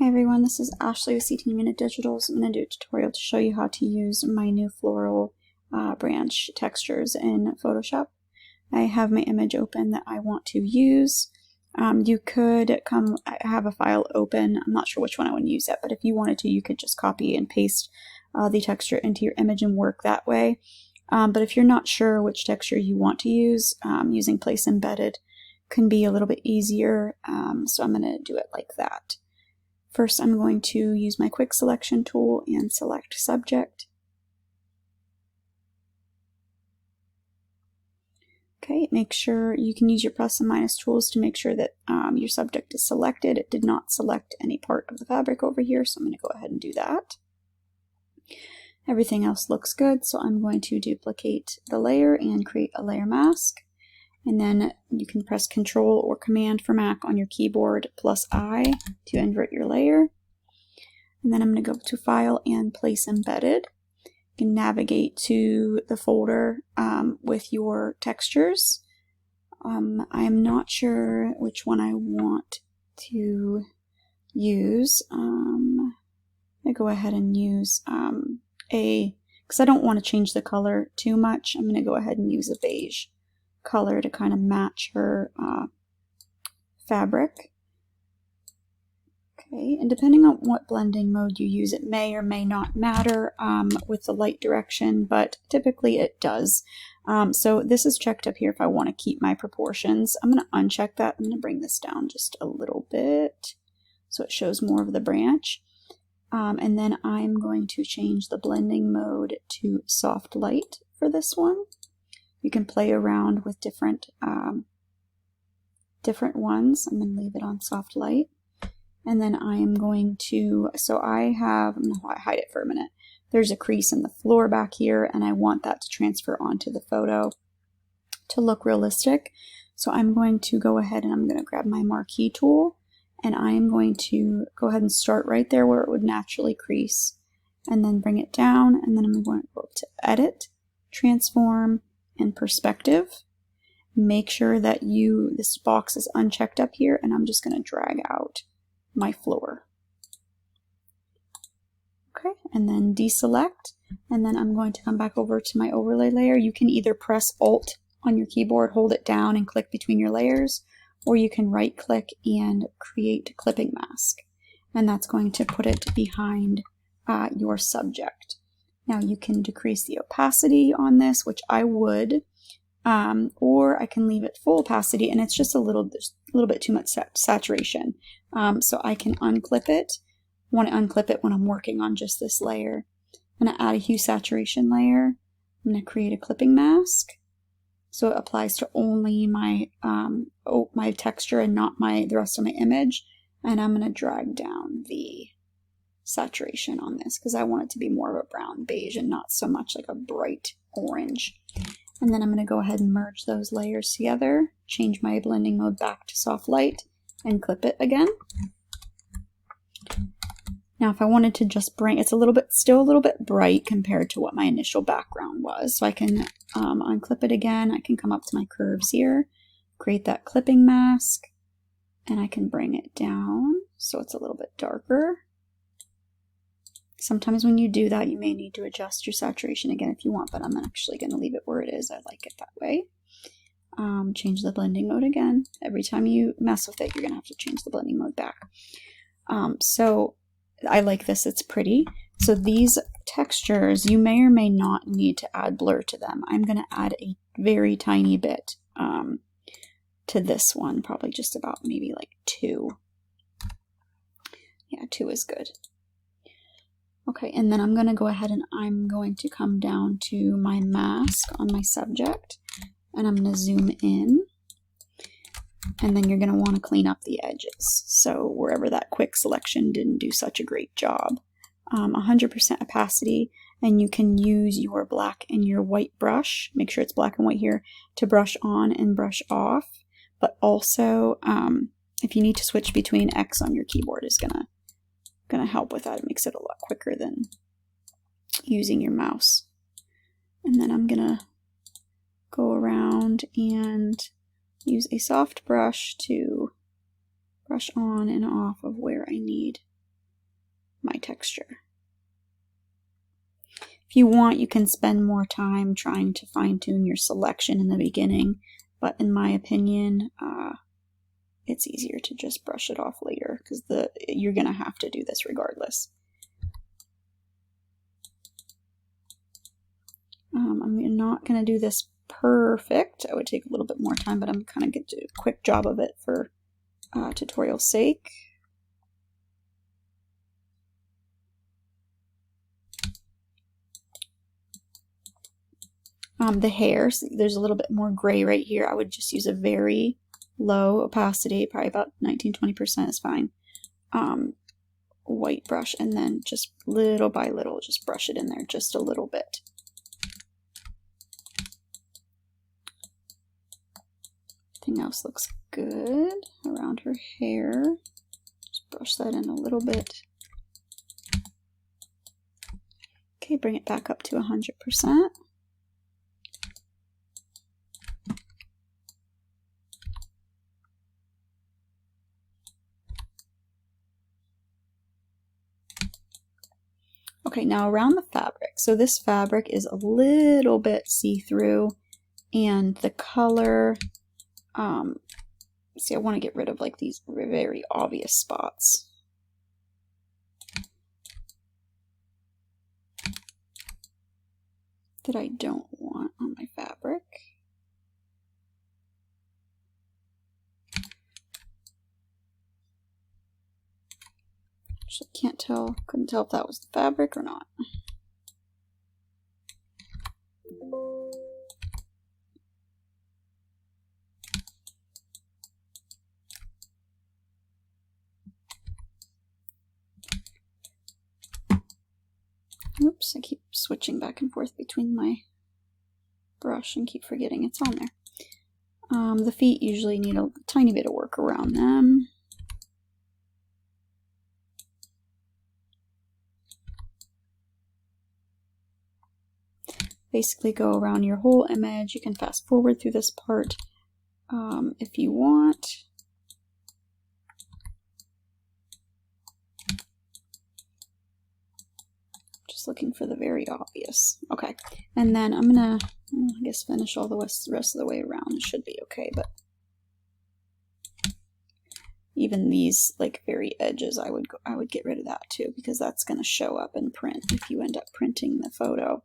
Hi everyone, this is Ashley with CT Unit Digitals. I'm going to do a tutorial to show you how to use my new floral branch textures in Photoshop. I have my image open that I want to use. You could I have a file open. I'm not sure which one I want to use yet, but if you wanted to, you could just copy and paste the texture into your image and work that way. But if you're not sure which texture you want to use, using Place Embedded can be a little bit easier, so I'm going to do it like that. First, I'm going to use my quick selection tool and select subject. Okay, make sure you can use your plus and minus tools to make sure that your subject is selected. It did not select any part of the fabric over here, so I'm going to go ahead and do that. Everything else looks good, so I'm going to duplicate the layer and create a layer mask. And then you can press Control or Command for Mac on your keyboard plus I to invert your layer. And then I'm going to go to File and Place Embedded. You can navigate to the folder with your textures. I'm not sure which one I want to use. I'm going to go ahead and use because I don't want to change the color too much, I'm going to go ahead and use a beige color to kind of match her fabric. Okay, and depending on what blending mode you use, it may or may not matter with the light direction, but typically it does. So this is checked up here if I want to keep my proportions. I'm going to uncheck that. I'm going to bring this down just a little bit so it shows more of the branch. And then I'm going to change the blending mode to soft light for this one. You can play around with different ones. I'm going to leave it on soft light. And then I am going to, I'm going to hide it for a minute. There's a crease in the floor back here, and I want that to transfer onto the photo to look realistic. So I'm going to go ahead and I'm going to grab my marquee tool, and I am going to go ahead and start right there where it would naturally crease, and then bring it down, and then I'm going to go to Edit, Transform, and Perspective. Make sure that this box is unchecked up here, and I'm just going to drag out my floor. Okay, and then deselect, and then I'm going to come back over to my overlay layer. You can either press Alt on your keyboard, hold it down, and click between your layers, or you can right click and create clipping mask, and that's going to put it behind your subject. Now you can decrease the opacity on this, which I would, or I can leave it full opacity, and it's just a little bit too much saturation. So I can unclip it. I want to unclip it when I'm working on just this layer. I'm going to add a hue saturation layer. I'm going to create a clipping mask, so it applies to only my my texture and not the rest of my image. And I'm going to drag down the saturation on this because I want it to be more of a brown beige and not so much like a bright orange. And then I'm going to go ahead and merge those layers together, change my blending mode back to soft light, and clip it again. Now if I wanted to just bring, it's still a little bit bright compared to what my initial background was, so I can unclip it again. I can come up to my curves here, create that clipping mask, and I can bring it down so it's a little bit darker. Sometimes when you do that, you may need to adjust your saturation again if you want, but I'm actually going to leave it where it is. I like it that way. Change the blending mode again. Every time you mess with it, you're going to have to change the blending mode back. So I like this. It's pretty. So these textures, you may or may not need to add blur to them. I'm going to add a very tiny bit to this one, probably just about maybe like 2. Yeah, 2 is good. Okay, and then I'm going to go ahead and I'm going to come down to my mask on my subject, and I'm going to zoom in, and then you're going to want to clean up the edges. So wherever that quick selection didn't do such a great job. 100% opacity, and you can use your black and your white brush, make sure it's black and white here, to brush on and brush off, but also if you need to switch between X on your keyboard is going to help with that. It makes it a lot quicker than using your mouse. And then I'm gonna go around and use a soft brush to brush on and off of where I need my texture. If you want, you can spend more time trying to fine-tune your selection in the beginning, but in my opinion, it's easier to just brush it off later because you're going to have to do this regardless. I'm not going to do this perfect. I would take a little bit more time, but I'm kind of going to do a quick job of it for tutorial's sake. The hair, so there's a little bit more gray right here. I would just use a very low opacity, probably about 19-20% is fine. White brush, and then just little by little, just brush it in there just a little bit. Everything else looks good around her hair. Just brush that in a little bit. Okay, bring it back up to 100%. Okay, now around the fabric. So this fabric is a little bit see-through, and the color, see, I want to get rid of like these very obvious spots. That I don't want on my fabric. Actually, can't tell, couldn't tell if that was the fabric or not. Oops, I keep switching back and forth between my brush and keep forgetting it's on there. The feet usually need a tiny bit of work around them. Basically go around your whole image. You can fast forward through this part if you want. Just looking for the very obvious. Okay, and then I'm gonna, I guess, finish all the rest of the way around. It should be okay, but even these like very edges, I would get rid of that too, because that's gonna show up in print if you end up printing the photo.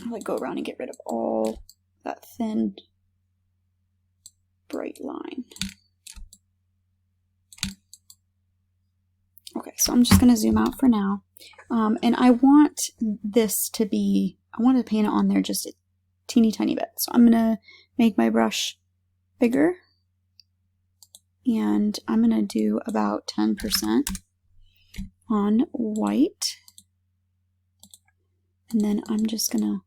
I like go around and get rid of all that thin, bright line. Okay, so I'm just going to zoom out for now. And I want this to be, I want to paint it on there just a teeny tiny bit. So I'm going to make my brush bigger. And I'm going to do about 10% on white. And then I'm just going to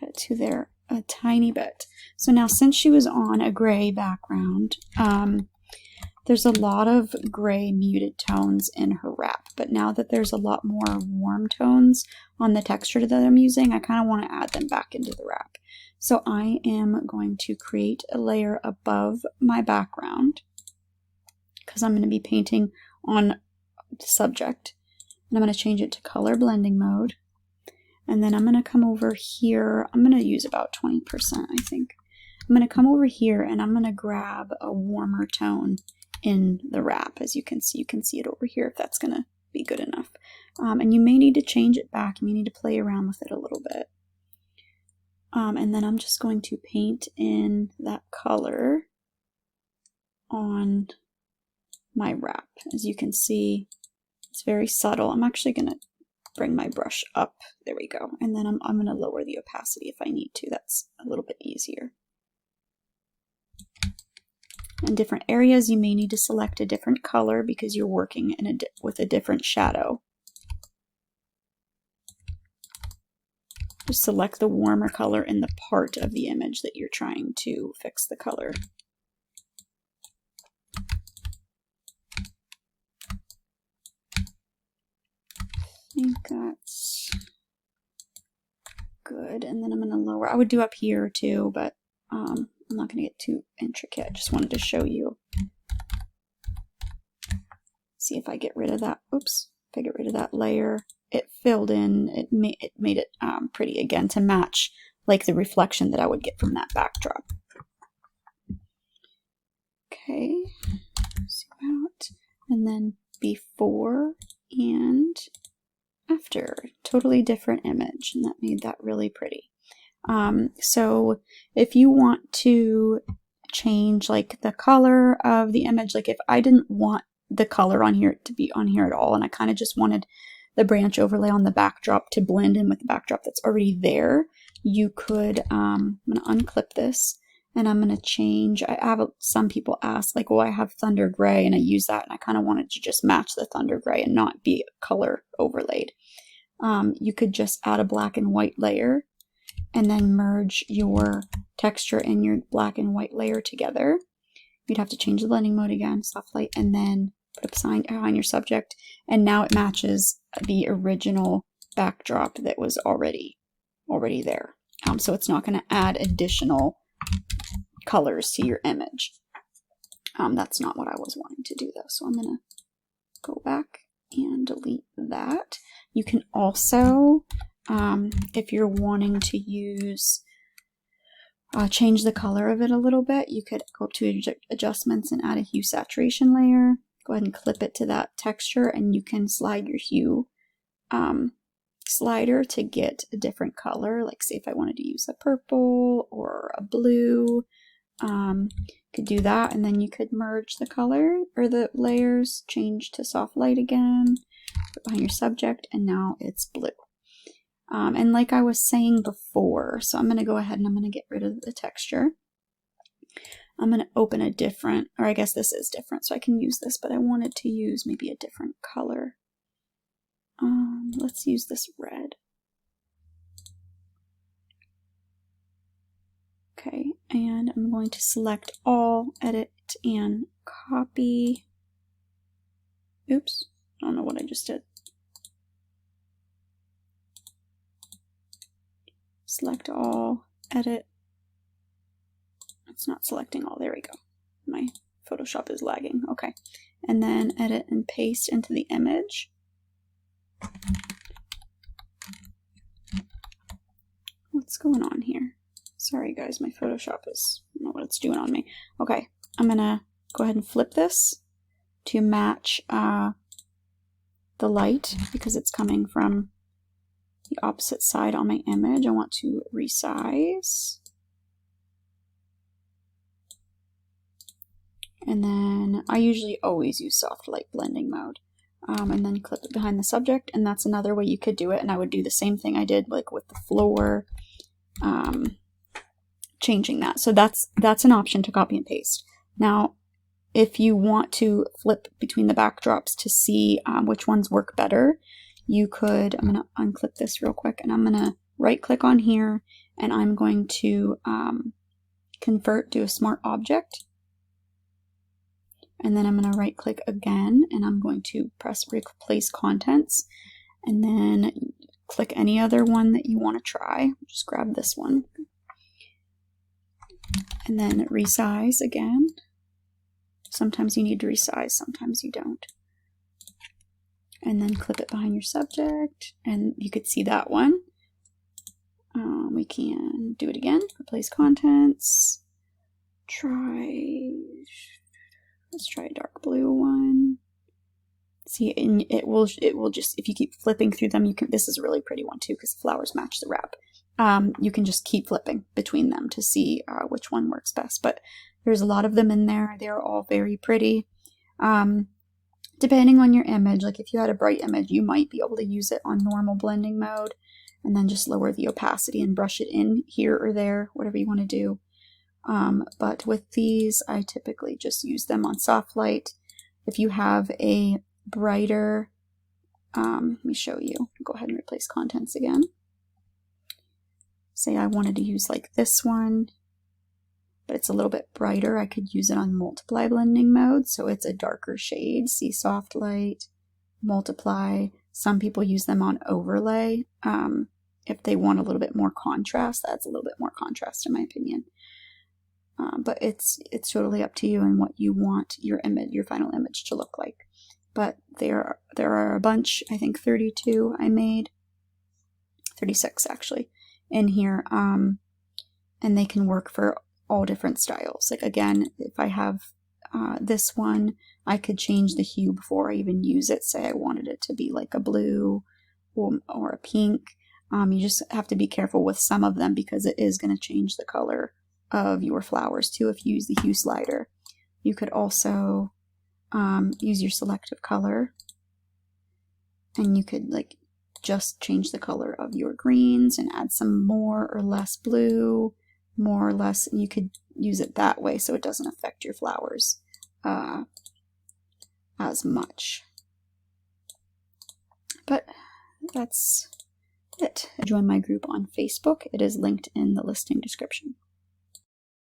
add it to there a tiny bit. So now, since she was on a gray background, there's a lot of gray muted tones in her wrap. But now that there's a lot more warm tones on the texture that I'm using, I kind of want to add them back into the wrap. So I am going to create a layer above my background, because I'm going to be painting on the subject. And I'm going to change it to color blending mode. And then I'm going to come over here. I'm going to use about 20%, I think. I'm going to come over here and I'm going to grab a warmer tone in the wrap. As you can see it over here, if that's going to be good enough. And you may need to change it back. You may need to play around with it a little bit. And then I'm just going to paint in that color on my wrap. As you can see, it's very subtle. I'm actually going to bring my brush up. There we go. And then I'm going to lower the opacity if I need to. That's a little bit easier. In different areas, you may need to select a different color because you're working in with a different shadow. Just select the warmer color in the part of the image that you're trying to fix the color. think that's good. And then I'm going to lower. I would do up here too, but I'm not going to get too intricate. I just wanted to show you. See if I get rid of that. Oops. If I get rid of that layer, it filled in. It made it pretty again to match like the reflection that I would get from that backdrop. Okay. Zoom out. And then before and after, totally different image, and that made that really pretty. So if you want to change like the color of the image, like if I didn't want the color on here to be on here at all, and I kind of just wanted the branch overlay on the backdrop to blend in with the backdrop that's already there, you could, I'm going to unclip this. And I'm going to change, I have some people ask like, well, I have Thunder Gray and I use that and I kind of wanted to just match the Thunder Gray and not be color overlaid. You could just add a black and white layer and then merge your texture and your black and white layer together. You'd have to change the blending mode again, soft light, and then put a behind your subject. And now it matches the original backdrop that was already there. So it's not going to add additional colors to your image. That's not what I was wanting to do though, so I'm gonna go back and delete that. You can also, if you're wanting to use, change the color of it a little bit, you could go up to adjustments and add a hue saturation layer. Go ahead and clip it to that texture, and you can slide your hue slider to get a different color. Like say if I wanted to use a purple or a blue, could do that, and then you could merge the color or the layers, change to soft light again, put behind your subject, and now it's blue. And like I was saying before, so I'm going to go ahead and I'm going to get rid of the texture. I'm going to open a different, or I guess this is different, so I can use this, but I wanted to use maybe a different color. Let's use this red. Okay, and I'm going to select all, edit, and copy. Oops, I don't know what I just did. Select all, edit. It's not selecting all, there we go. My Photoshop is lagging, okay. And then edit and paste into the image. What's going on here? Sorry guys, my Photoshop is, I don't know what it's doing on me. Okay, I'm gonna go ahead and flip this to match the light because it's coming from the opposite side on my image. I want to resize. And then I usually always use soft light blending mode. And then clip it behind the subject, and that's another way you could do it. And I would do the same thing I did like with the floor, changing that. So that's an option to copy and paste. Now, if you want to flip between the backdrops to see which ones work better, you could, I'm going to unclip this real quick, and I'm going to right click on here, and I'm going to convert to a smart object. And then I'm going to right click again, and I'm going to press replace contents, and then click any other one that you want to try. Just grab this one. And then resize again. Sometimes you need to resize, sometimes you don't. And then clip it behind your subject, and you could see that one. We can do it again. Replace contents. Let's try a dark blue one. See, and it will just, if you keep flipping through them, you can, this is a really pretty one too because the flowers match the wrap. You can just keep flipping between them to see which one works best. But there's a lot of them in there. They're all very pretty. Depending on your image, like if you had a bright image, you might be able to use it on normal blending mode and then just lower the opacity and brush it in here or there, whatever you want to do. But with these, I typically just use them on soft light. If you have a brighter, let me show you. Go ahead and replace contents again. Say I wanted to use like this one, but it's a little bit brighter. I could use it on multiply blending mode, so it's a darker shade. See soft light, multiply. Some people use them on overlay. If they want a little bit more contrast, that's a little bit more contrast in my opinion. But it's totally up to you and what you want your final image to look like. But there are a bunch, I think 32 I made, 36 actually, in here, and they can work for all different styles. Like again, if I have this one, I could change the hue before I even use it. Say I wanted it to be like a blue or a pink. You just have to be careful with some of them because it is going to change the color of your flowers too if you use the hue slider. You could also use your selective color, and you could like just change the color of your greens and add some more or less blue, more or less, and you could use it that way so it doesn't affect your flowers as much. But that's it. Join my group on Facebook. It is linked in the listing description.